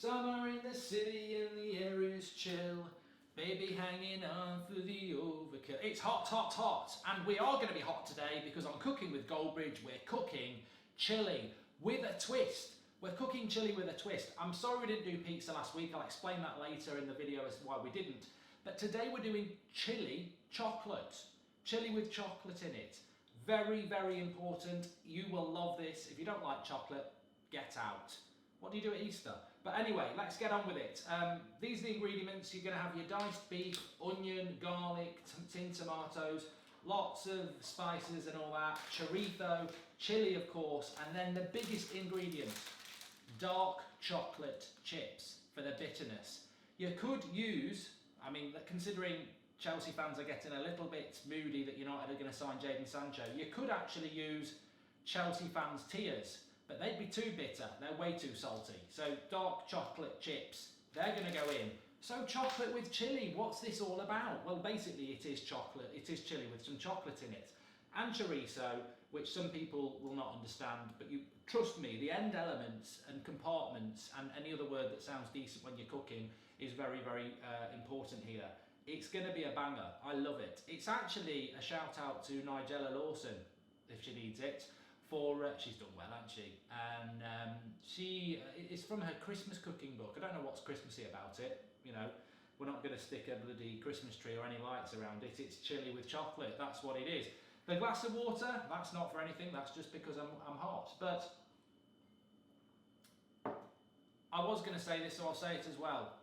Summer in the city and the air is chill. Baby hanging on for the overkill. It's hot, hot, hot. And we are going to be hot today because on Cooking with Goldbridge, we're cooking chili with a twist. We're cooking chili with a twist. I'm sorry we didn't do pizza last week. I'll explain that later in the video as to why we didn't. But today we're doing chili chocolate. Chili with chocolate in it. Very, very important. You will love this. If you don't like chocolate, get out. What do you do at Easter? But anyway, let's get on with it. These are the ingredients. You're going to have your diced beef, onion, garlic, tinned tomatoes, lots of spices and all that, chorizo, chili of course, and then the biggest ingredient, dark chocolate chips for the bitterness. You could use, considering Chelsea fans are getting a little bit moody that United are going to sign Jadon Sancho, you could actually use Chelsea fans' tears. But they'd be too bitter, they're way too salty. So dark chocolate chips, they're going to go in. So chocolate with chili, what's this all about? Well, basically it is chocolate, it is chili with some chocolate in it. And chorizo, which some people will not understand, but you trust me, the end elements and compartments and any other word that sounds decent when you're cooking is very, very important here. It's going to be a banger, I love it. It's actually a shout out to Nigella Lawson, if she needs it. She's done well, hasn't she? And it's from her Christmas cooking book. I don't know what's Christmassy about it. You know, we're not going to stick a bloody Christmas tree or any lights around it. It's chili with chocolate. That's what it is. The glass of water, that's not for anything. That's just because I'm hot. But I was going to say this, so I'll say it as well.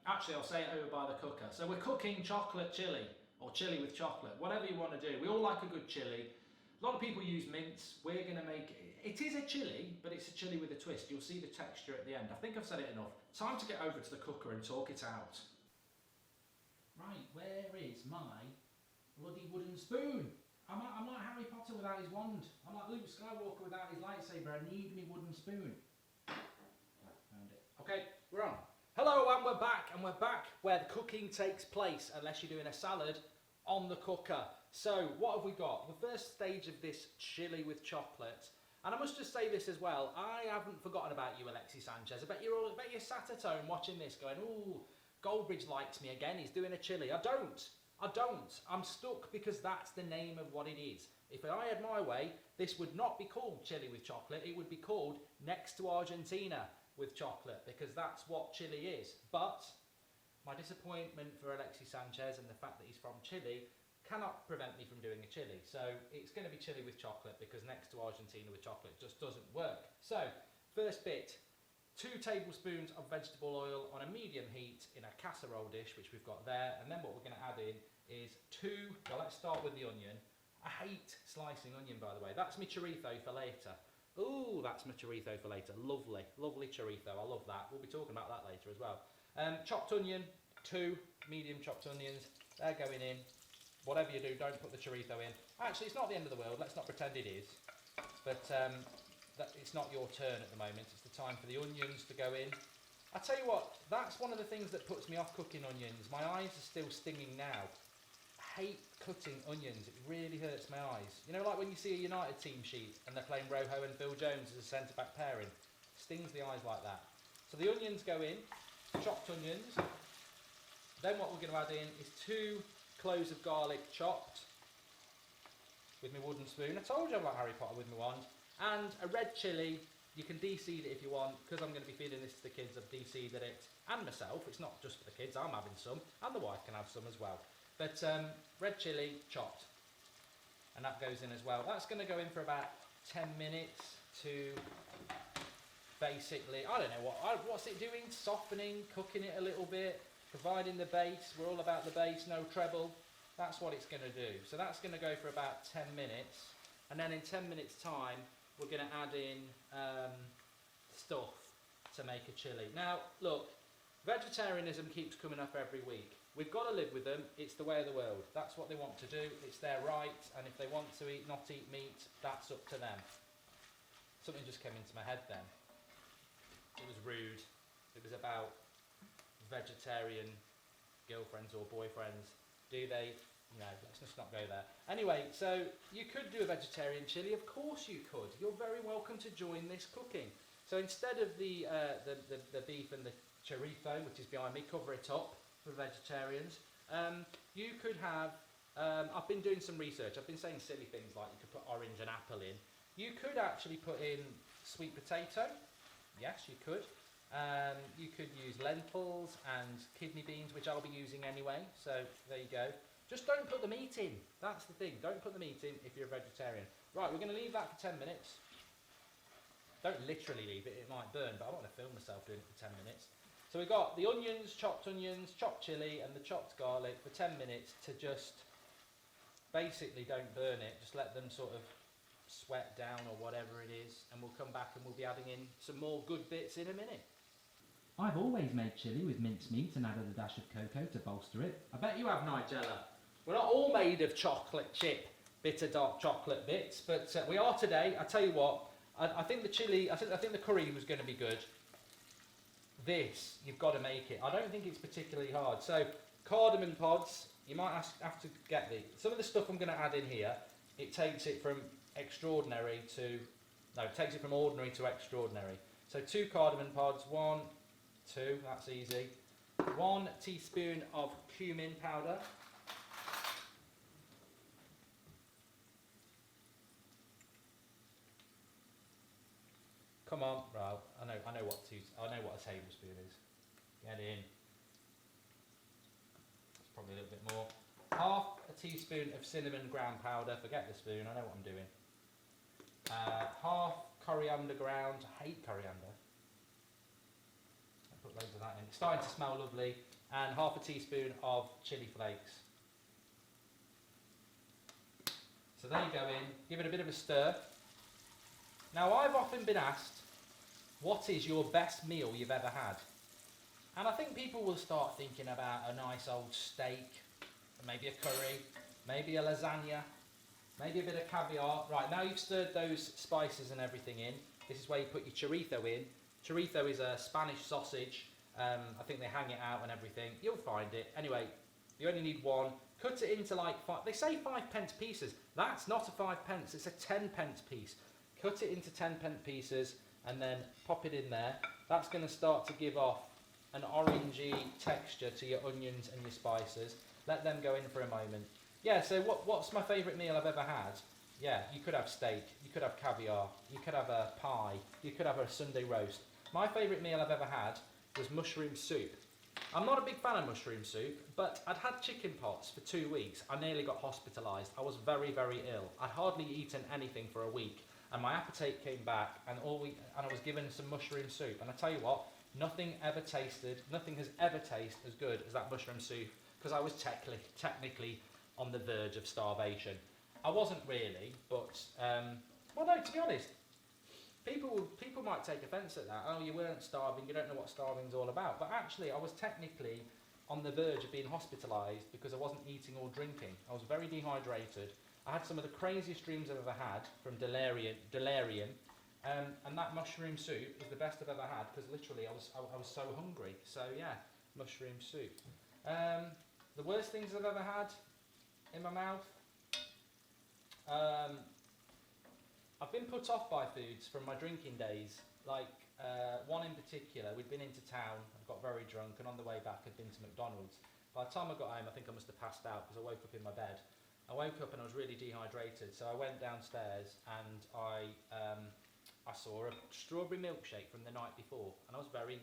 Actually, I'll say it over by the cooker. So we're cooking chocolate chili or chili with chocolate, whatever you want to do. We all like a good chili. A lot of people use mince. We're going to make it is a chili, but it's a chili with a twist. You'll see the texture at the end. I think I've said it enough. Time to get over to the cooker and talk it out. Right, where is my bloody wooden spoon? I'm like Harry Potter without his wand. I'm like Luke Skywalker without his lightsaber. I need me wooden spoon. Found it. Okay, we're on. Hello, and we're back where the cooking takes place, unless you're doing a salad on the cooker. So what have we got? The first stage of this chili with chocolate, and I must just say this as well, I haven't forgotten about you, Alexis Sanchez. I bet you're sat at home watching this going, ooh, Goldbridge likes me again, he's doing a chili. I don't. I'm stuck because that's the name of what it is. If I had my way, this would not be called chili with chocolate, it would be called Next to Argentina with chocolate, because that's what chili is. But my disappointment for Alexis Sanchez and the fact that he's from Chile cannot prevent me from doing a chili. So it's going to be chili with chocolate because Next to Argentina with chocolate just doesn't work. So first bit, 2 tablespoons of vegetable oil on a medium heat in a casserole dish, which we've got there. And then what we're going to add in is well, let's start with the onion. I hate slicing onion, by the way. That's my chorizo for later. Ooh, that's my chorizo for later. Lovely, lovely chorizo. I love that. We'll be talking about that later as well. Chopped onion, 2 medium chopped onions. They're going in. Whatever you do, don't put the chorizo in. Actually, it's not the end of the world. Let's not pretend it is. But it's not your turn at the moment. It's the time for the onions to go in. I tell you what, that's one of the things that puts me off cooking onions. My eyes are still stinging now. I hate cutting onions. It really hurts my eyes. You know, like when you see a United team sheet and they're playing Rojo and Phil Jones as a centre-back pairing. Stings the eyes like that. So the onions go in, chopped onions. Then what we're going to add in is 2 cloves of garlic chopped with my wooden spoon. I told you I'm like Harry Potter with my wand. And a red chilli. You can de-seed it if you want. Because I'm going to be feeding this to the kids, I've de-seeded it. And myself. It's not just for the kids. I'm having some. And the wife can have some as well. But red chilli chopped. And that goes in as well. That's going to go in for about 10 minutes to basically, I don't know what's it doing? Softening, cooking it a little bit. Providing the base, we're all about the base, no treble. That's what it's going to do. So that's going to go for about 10 minutes. And then in 10 minutes time, we're going to add in stuff to make a chili. Now, look, vegetarianism keeps coming up every week. We've got to live with them. It's the way of the world. That's what they want to do. It's their right. And if they want to not eat meat, that's up to them. Something just came into my head then. It was rude. It was about vegetarian girlfriends or boyfriends. Do they? No, let's just not go there. Anyway, so you could do a vegetarian chili. Of course you could. You're very welcome to join this cooking. So instead of the beef and the chorizo, which is behind me, cover it up for vegetarians, you could have, I've been doing some research, I've been saying silly things like you could put orange and apple in. You could actually put in sweet potato, yes you could. You could use lentils and kidney beans, which I'll be using anyway, so there you go. Just don't put the meat in, that's the thing, don't put the meat in if you're a vegetarian. Right, we're going to leave that for 10 minutes. Don't literally leave it, it might burn, but I don't want to film myself doing it for 10 minutes. So we've got the onions, chopped chilli and the chopped garlic for 10 minutes to just basically don't burn it, just let them sort of sweat down or whatever it is, and we'll come back and we'll be adding in some more good bits in a minute. I've always made chilli with mincemeat and added a dash of cocoa to bolster it. I bet you have, Nigella. We're not all made of chocolate chip, bitter dark chocolate bits, but we are today. I tell you what, I think the chilli, I think the curry was going to be good. This, you've got to make it. I don't think it's particularly hard. So, cardamom pods, you might have to get these. Some of the stuff I'm going to add in here, it takes it from extraordinary to, no, it takes it from ordinary to extraordinary. So 2 cardamom pods, 1, 2, that's easy. 1 teaspoon of cumin powder. Come on, right, I know what a tablespoon is. Get in. It's probably a little bit more. Half a teaspoon of cinnamon ground powder. Forget the spoon, I know what I'm doing. Half coriander ground. I hate coriander. I put loads of that in. It's starting to smell lovely. And half a teaspoon of chili flakes. So there you go in. Give it a bit of a stir. Now I've often been asked, what is your best meal you've ever had? And I think people will start thinking about a nice old steak, maybe a curry, maybe a lasagna, maybe a bit of caviar. Right, now you've stirred those spices and everything in, this is where you put your chorizo in. Chorizo is a Spanish sausage. I think they hang it out and everything. You'll find it. Anyway, you only need 1. Cut it into like, they say 5p pieces. That's not a 5p, it's a 10p piece. Cut it into 10p pieces and then pop it in there. That's going to start to give off an orangey texture to your onions and your spices. Let them go in for a moment. Yeah, so what's my favourite meal I've ever had? Yeah, you could have steak, you could have caviar, you could have a pie, you could have a Sunday roast. My favourite meal I've ever had was mushroom soup. I'm not a big fan of mushroom soup, but I'd had chicken pox for 2 weeks. I nearly got hospitalised. I was very, very ill. I'd hardly eaten anything for a week. And my appetite came back, and I was given some mushroom soup. And I tell you what, nothing has ever tasted as good as that mushroom soup, because I was technically on the verge of starvation. I wasn't really, but well, no, to be honest, people might take offence at that. Oh, you weren't starving, you don't know what starving's all about. But actually, I was technically on the verge of being hospitalised because I wasn't eating or drinking. I was very dehydrated. I had some of the craziest dreams I've ever had from delirium, and that mushroom soup is the best I've ever had because literally I was so hungry. So yeah, mushroom soup. The worst things I've ever had in my mouth. I've been put off by foods from my drinking days. Like one in particular, we'd been into town, I got very drunk, and on the way back I'd been to McDonald's. By the time I got home, I think I must have passed out because I woke up in my bed. I woke up and I was really dehydrated, so I went downstairs and I saw a strawberry milkshake from the night before, and I was very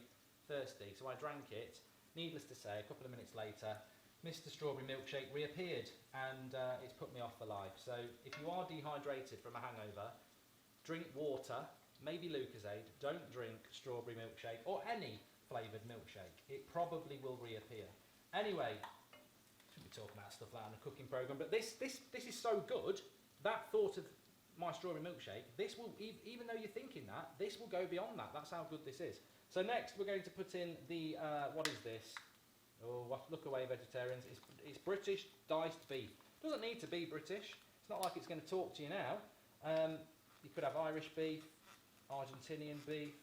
thirsty, so I drank it. Needless to say, a couple of minutes later, Mr. Strawberry Milkshake reappeared, and it's put me off for life. So if you are dehydrated from a hangover, drink water, maybe Lucozade. Don't drink strawberry milkshake or any flavoured milkshake. It probably will reappear. Anyway, shouldn't be talking about stuff like that in a cooking programme, but this is so good. That thought of my strawberry milkshake, this will, even though you're thinking that, this will go beyond that. That's how good this is. So next we're going to put in the, what is this? Oh, look away, vegetarians. It's British diced beef. Doesn't need to be British. It's not like it's going to talk to you now. You could have Irish beef, Argentinian beef,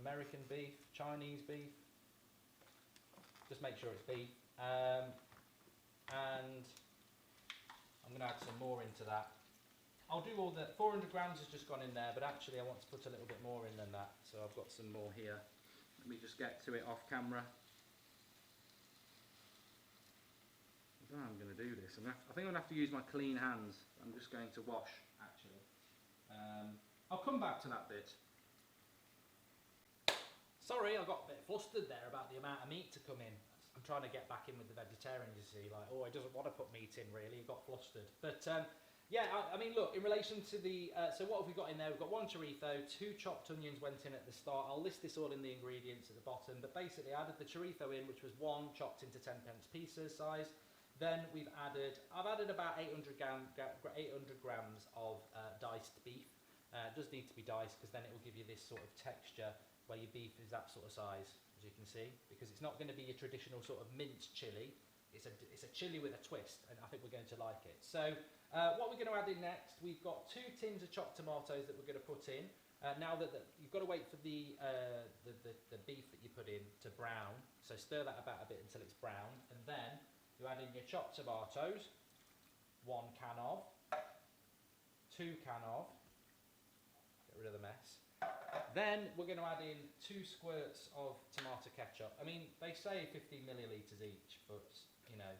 American beef, Chinese beef. Just make sure it's beef. And I'm going to add some more into that. I'll do all the 400 grams has just gone in there, but actually I want to put a little bit more in than that, so I've got some more here. Let me just get to it off camera. I don't know how I'm going to do this. I think I'm going to have to use my clean hands. I'm just going to wash, actually. I'll come back to that bit. Sorry, I got a bit flustered there about the amount of meat to come in. I'm trying to get back in with the vegetarian, you see, like, oh, he doesn't want to put meat in, really. He got flustered. But, yeah, I mean, look, in relation to the... so what have we got in there? We've got 1 chorizo, 2 chopped onions went in at the start. I'll list this all in the ingredients at the bottom. But basically, I added the chorizo in, which was 1 chopped into 10 pence pieces size. Then I've added about 800 grams of diced beef. It does need to be diced because then it will give you this sort of texture where your beef is that sort of size, as you can see. Because it's not going to be your traditional sort of minced chilli. It's a chilli with a twist, and I think we're going to like it. So what we're going to add in next, we've got 2 tins of chopped tomatoes that we're going to put in. Now that you've got to wait for the beef that you put in to brown, so stir that about a bit until it's brown, and then you add in your chopped tomatoes, 1 can of, 2 can of, get rid of the mess. Then we're going to add in 2 squirts of tomato ketchup. I mean, they say 15 millilitres each, but, you know,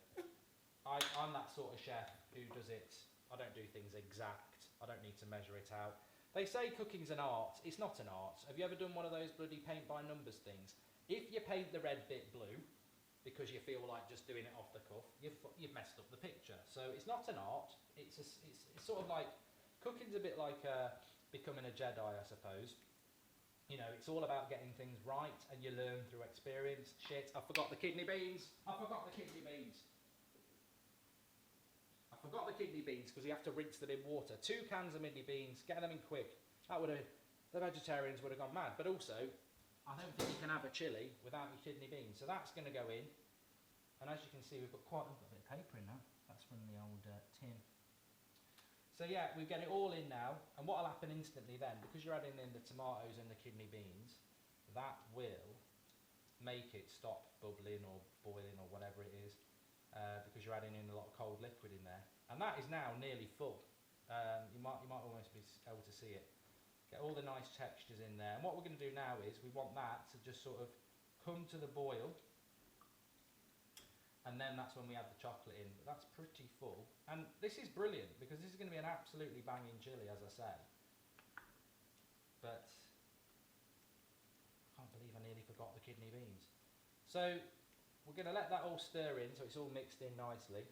I'm that sort of chef who does it. I don't do things exact. I don't need to measure it out. They say cooking's an art. It's not an art. Have you ever done one of those bloody paint by numbers things? If you paint the red bit blue, because you feel like just doing it off the cuff, you've messed up the picture. So it's not an art. It's sort of like, cooking's a bit like becoming a Jedi, I suppose. You know, it's all about getting things right, and you learn through experience. Shit, I forgot the kidney beans. I forgot the kidney beans because you have to rinse them in water. 2 cans of mini beans, get them in quick. That would have, the vegetarians would have gone mad. But also, I don't think you can have a chilli without your kidney beans. So that's going to go in. And as you can see, we've got quite a bit of paper in now. That's from the old tin. So yeah, we get it all in now, and what will happen instantly then, because you're adding in the tomatoes and the kidney beans, that will make it stop bubbling or boiling or whatever it is, because you're adding in a lot of cold liquid in there. And that is now nearly full. You might almost be able to see it. Get all the nice textures in there. And what we're going to do now is we want that to just sort of come to the boil, and then that's when we add the chocolate in. But that's pretty full. And this is brilliant because this is going to be an absolutely banging chilli, as I say. But I can't believe I nearly forgot the kidney beans. So we're going to let that all stir in so it's all mixed in nicely.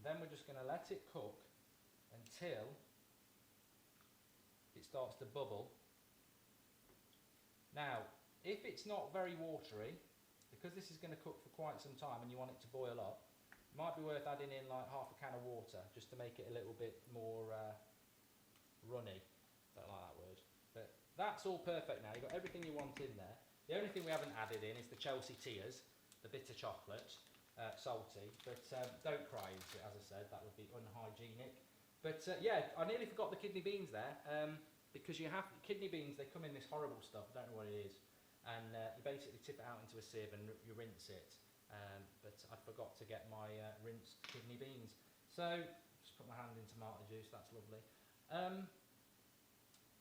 Then we're just going to let it cook until it starts to bubble. Now, if it's not very watery, because this is going to cook for quite some time and you want it to boil up, it might be worth adding in like half a can of water just to make it a little bit more runny. Don't like that word. But that's all perfect now. You've got everything you want in there. The only thing we haven't added in is the Chelsea Tears, the bitter chocolate, salty. But don't cry into it, as I said. That would be unhygienic. But yeah, I nearly forgot the kidney beans there. Because you have kidney beans, they come in this horrible stuff. I don't know what it is. And you basically tip it out into a sieve and you rinse it. But I forgot to get my rinsed kidney beans. So, just put my hand in tomato juice, that's lovely.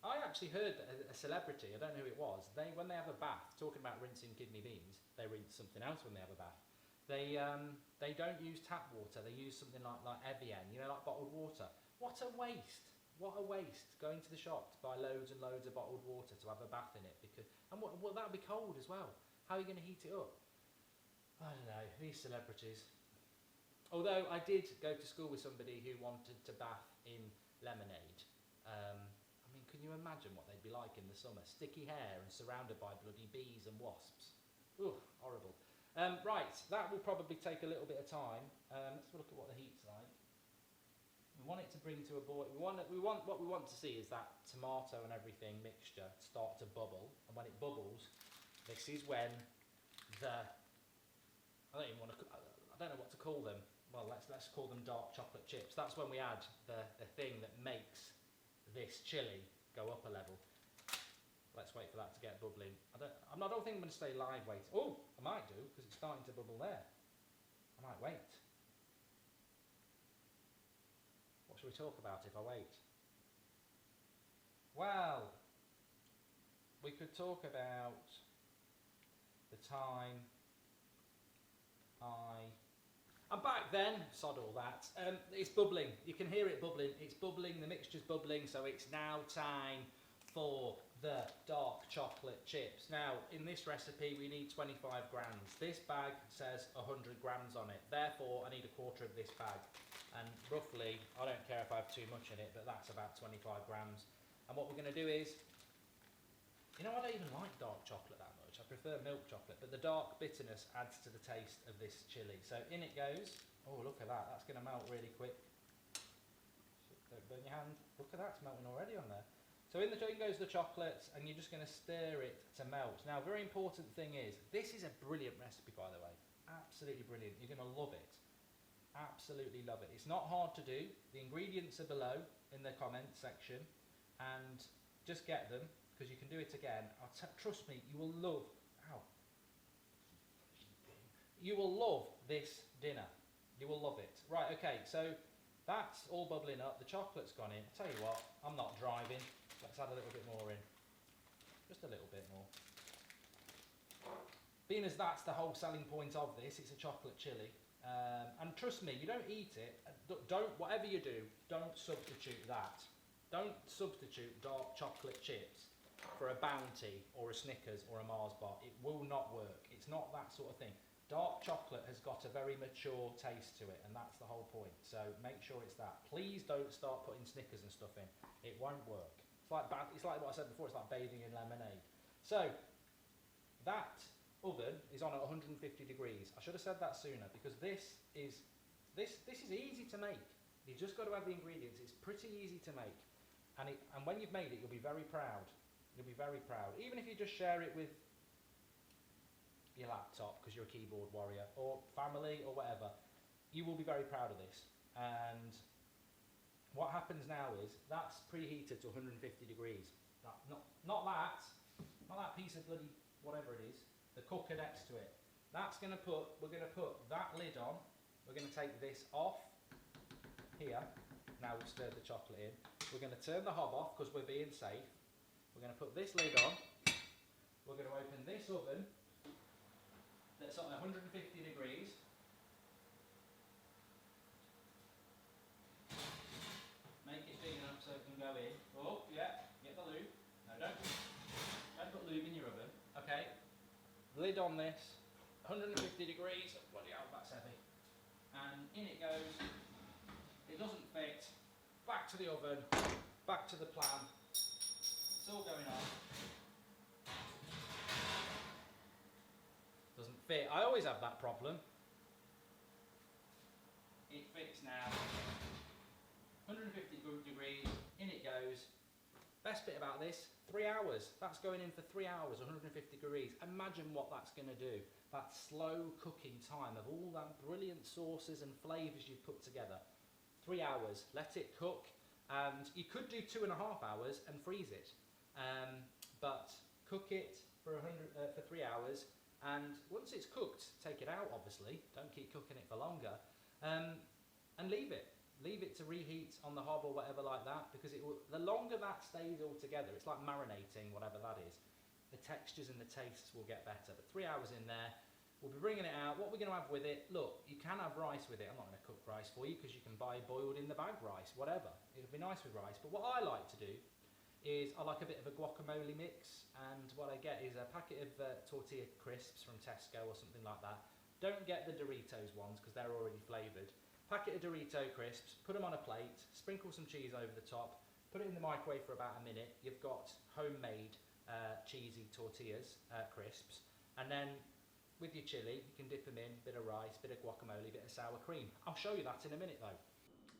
I actually heard that a celebrity, I don't know who it was, when they have a bath, talking about rinsing kidney beans, they rinse something else when they have a bath. They don't use tap water, they use something like Evian, you know, like bottled water. What a waste! What a waste, going to the shop to buy loads and loads of bottled water to have a bath in it. And that'll be cold as well. How are you going to heat it up? I don't know, these celebrities. Although I did go to school with somebody who wanted to bath in lemonade. I mean, can you imagine what they'd be like in the summer? Sticky hair and surrounded by bloody bees and wasps. Ooh, horrible. Right, that will probably take a little bit of time. Let's have a look at what the heat's like. We want it to bring to a boil. What we want to see is that tomato and everything mixture start to bubble, and when it bubbles, this is when I don't know what to call them. Well, let's call them dark chocolate chips. That's when we add the thing that makes this chilli go up a level. Let's wait for that to get bubbling. I don't think I'm going to stay live waiting. Oh, I might do because it's starting to bubble there. I might wait. What should we talk about if I wait? Well, we could talk about the time I'm back then, sod all that. It's bubbling, you can hear it bubbling, it's bubbling, the mixture's bubbling, so it's now time for the dark chocolate chips. Now, in this recipe we need 25 grams. This bag says 100 grams on it, therefore I need a quarter of this bag. And roughly, I don't care if I have too much in it, but that's about 25 grams. And what we're going to do is, you know, I don't even like dark chocolate that much. I prefer milk chocolate, but the dark bitterness adds to the taste of this chili. So in it goes. Oh, look at that. That's going to melt really quick. Don't burn your hand. Look at that. It's melting already on there. So in goes the chocolate, and you're just going to stir it to melt. Now, very important thing is, this is a brilliant recipe, by the way. Absolutely brilliant. You're going to love it. Absolutely love it. It's not hard to do. The ingredients are below in the comments section, and just get them, because you can do it again. Trust me, you will love. Ow. You will love this dinner. You will love it. Right, okay, so that's all bubbling up. The chocolate's gone in. I'll tell you what, I'm not driving. Let's add a little bit more in. Just a little bit more. Being as that's the whole selling point of this, it's a chocolate chili. And trust me, you don't eat it. Don't, whatever you do, don't substitute that. Don't substitute dark chocolate chips for a Bounty or a Snickers or a Mars bar. It will not work. It's not that sort of thing. Dark chocolate has got a very mature taste to it, and that's the whole point. So make sure it's that. Please don't start putting Snickers and stuff in. It won't work. It's like what I said before. It's like bathing in lemonade. So that oven is on at 150 degrees. I should have said that sooner, because this is easy to make. You've just got to add the ingredients. It's pretty easy to make. And when you've made it, you'll be very proud. You'll be very proud. Even if you just share it with your laptop, because you're a keyboard warrior, or family, or whatever, you will be very proud of this. And what happens now is, that's preheated to 150 degrees. Not that piece of bloody whatever it is, the cooker next to it. We're going to put that lid on. We're going to take this off here. Now we've stirred the chocolate in. We're going to turn the hob off because we're being safe. We're going to put this lid on. We're going to open this oven that's at 150 degrees. Make it big enough so it can go in. Oh, yeah, get the lube. No, don't put lube in your oven. Okay, lid on this, 150 degrees. Bloody hell, that's heavy. And in it goes. It doesn't fit. Back to the oven, back to the plan. It's all going on. Doesn't fit. I always have that problem. It fits now. 150 degrees, in it goes. Best bit about this, 3 hours. That's going in for 3 hours, 150 degrees. Imagine what that's going to do. That slow cooking time of all that brilliant sauces and flavours you've put together. 3 hours, let it cook, and you could do 2.5 hours and freeze it, but cook it for 3 hours, and once it's cooked, take it out. Obviously, don't keep cooking it for longer, and leave it to reheat on the hob or whatever like that, because the longer that stays all together, it's like marinating, whatever that is, the textures and the tastes will get better. But 3 hours in there. We'll be bringing it out. What we're going to have with it, look, you can have rice with it. I'm not going to cook rice for you, because you can buy boiled in the bag rice, whatever. It'll be nice with rice. But what I like to do is I like a bit of a guacamole mix, and what I get is a packet of tortilla crisps from Tesco or something like that. Don't get the Doritos ones, because they're already flavoured. Packet of Dorito crisps, put them on a plate, sprinkle some cheese over the top, put it in the microwave for about a minute. You've got homemade cheesy tortillas crisps, and then with your chilli, you can dip them in, bit of rice, bit of guacamole, bit of sour cream. I'll show you that in a minute though.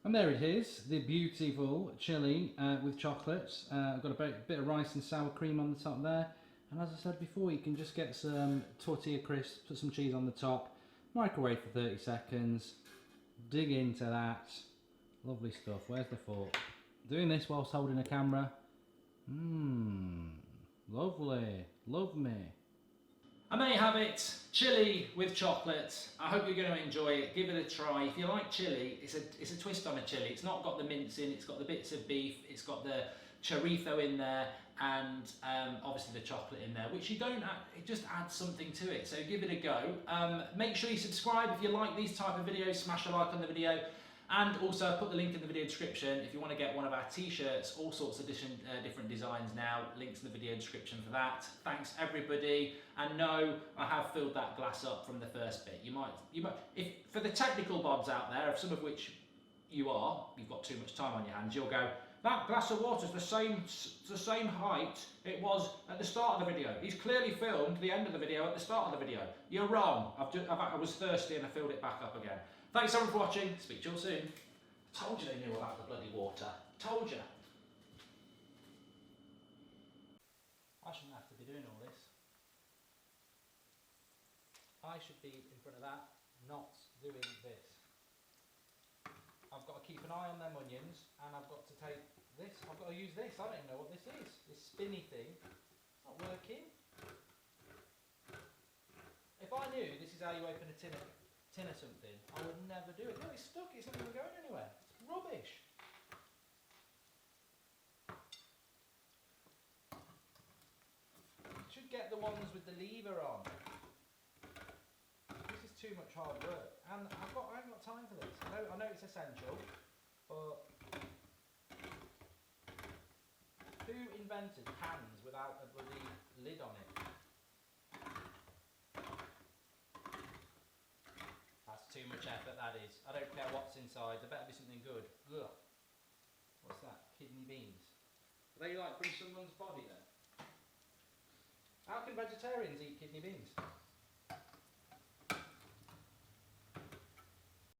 And there it is, the beautiful chili with chocolate. I've got a bit of rice and sour cream on the top there. And as I said before, you can just get some tortilla crisps, put some cheese on the top, microwave for 30 seconds, dig into that. Lovely stuff. Where's the fork? Doing this whilst holding a camera. Lovely. Love me. And there you have it, chili with chocolate. I hope you're going to enjoy it. Give it a try. If you like chili, it's a twist on a chili. It's not got the mince in, it's got the bits of beef, it's got the chorizo in there, and obviously the chocolate in there, which you don't add, it just adds something to it, so give it a go. Make sure you subscribe if you like these type of videos, smash a like on the video, and also I'll put the link in the video description if you want to get one of our t-shirts, all sorts of different designs now, links in the video description for that. Thanks everybody, and no, I have filled that glass up from the first bit. You might, if for the technical bobs out there, some of which you've got too much time on your hands, you'll go, that glass of water is the same height it was at the start of the video. He's clearly filmed the end of the video at the start of the video. You're wrong. I was thirsty and I filled it back up again. Thanks everyone for watching. Speak to you all soon. Told you they knew about the bloody water. Told you. I shouldn't have to be doing all this. I should be in front of that, not doing this. I've got to keep an eye on them onions, and I've got to take this. I've got to use this. I don't even know what this is. This spinny thing. It's not working. If I knew this is how you open a tin or something, I would never do it. No, it's stuck. It's not even going anywhere. It's rubbish. Should get the ones with the lever on. This is too much hard work, and I haven't got time for this. I know it's essential, but who invented pans without a bloody lid on it? That's too much effort, that is. I don't care what's inside, there better be something good. Ugh. What's that? Kidney beans. Are they like from someone's body then? How can vegetarians eat kidney beans?